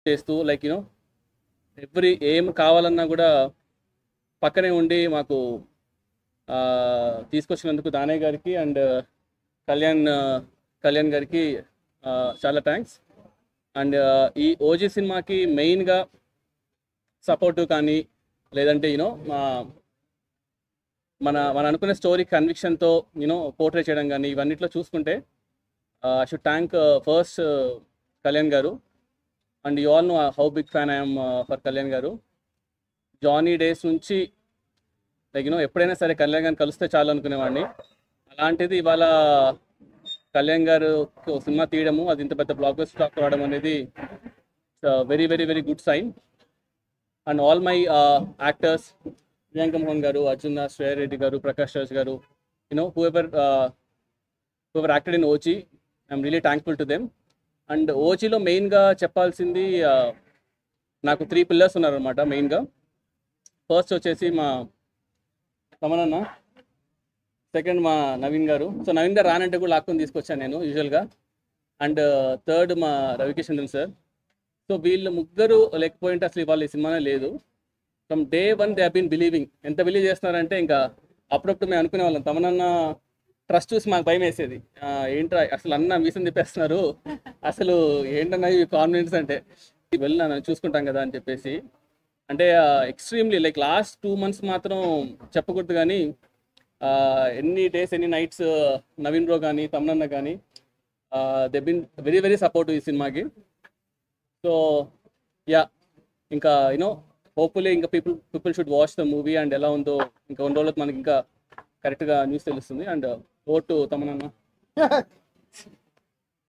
చేస్తూ like every ఏం కావాలన్నా కూడా పక్కనే ఉండి మాకు తీసుకొచ్చినందుకు దానయ్య గారికి అండ్ కళ్యాణ్ గారికి చాలా థ్యాంక్స్. అండ్ ఈ ఓజీ సినిమాకి మెయిన్గా సపోర్టు కానీ లేదంటే మన అనుకునే స్టోరీ కన్విక్షన్తో పోర్ట్రే చేయడం కానీ ఇవన్నిట్లో చూసుకుంటే I should thank first Kalyan garu. And you all know how big fan I'm for Kalyan garu. Johnny days నుంచి లైక్ ఎప్పుడైనా సరే కళ్యాణ్ గారిని కలిస్తే చాలు అనుకునేవాడిని. అలాంటిది ఇవాళ కళ్యాణ్ గారు సినిమా తీయడము, అది ఇంత పెద్ద బ్లాక్ బస్టర్ టాక్ రావడం అనేది very very very good sign. And all my actors, Priyanka Mohan garu, Arjun Das, Shreya Reddy గారు, Prakash Raj garu, whoever acted in OG, I'm really thankful to them. And ఓజీలో మెయిన్గా చెప్పాల్సింది నాకు 3 పిల్లర్స్ ఉన్నారనమాట మెయిన్గా. ఫస్ట్ వచ్చేసి మా తమనన్న, సెకండ్ మా నవీన్ గారు. సో నవీన్ గారు రానంటే కూడా లాక్కొని తీసుకొచ్చాను నేను యూజువల్గా. అండ్ థర్డ్ మా రవికిషన్దన్ సార్. సో వీళ్ళు ముగ్గురు లేకపోయింటే అసలు ఇవాళ ఈ సినిమానే లేదు. From day 1 they have been believing. ఎంత బిలీవ్ చేస్తున్నారంటే ఇంకా అప్పుడప్పుడు మేము అనుకునే వాళ్ళం, తమనన్న ట్రస్ట్ చూసి మాకు భయం వేసేది, ఏంట్రా అసలు అన్న మీసం తిప్పేస్తున్నారు, అసలు ఏంటన్నా ఇవి కాన్ఫిడెన్స్ అంటే వెళ్ళినా చూసుకుంటాం కదా అని చెప్పేసి. అంటే ఎక్స్ట్రీమ్లీ లైక్ లాస్ట్ 2 months మాత్రం చెప్పకూడదు కానీ ఎన్ని డేస్ ఎన్ని నైట్స్ నవీన్ బ్రో కానీ తమనన్న కానీ they been very very supportive ఈ సినిమాకి. సో యా, ఇంకా హోప్ఫుల్లీ ఇంకా people should watch the movie. And ఎలా ఉందో ఇంకా 2 రోజులకు మనకి ఇంకా కరెక్ట్గా న్యూస్ తెలుస్తుంది. And vote తమనన్న.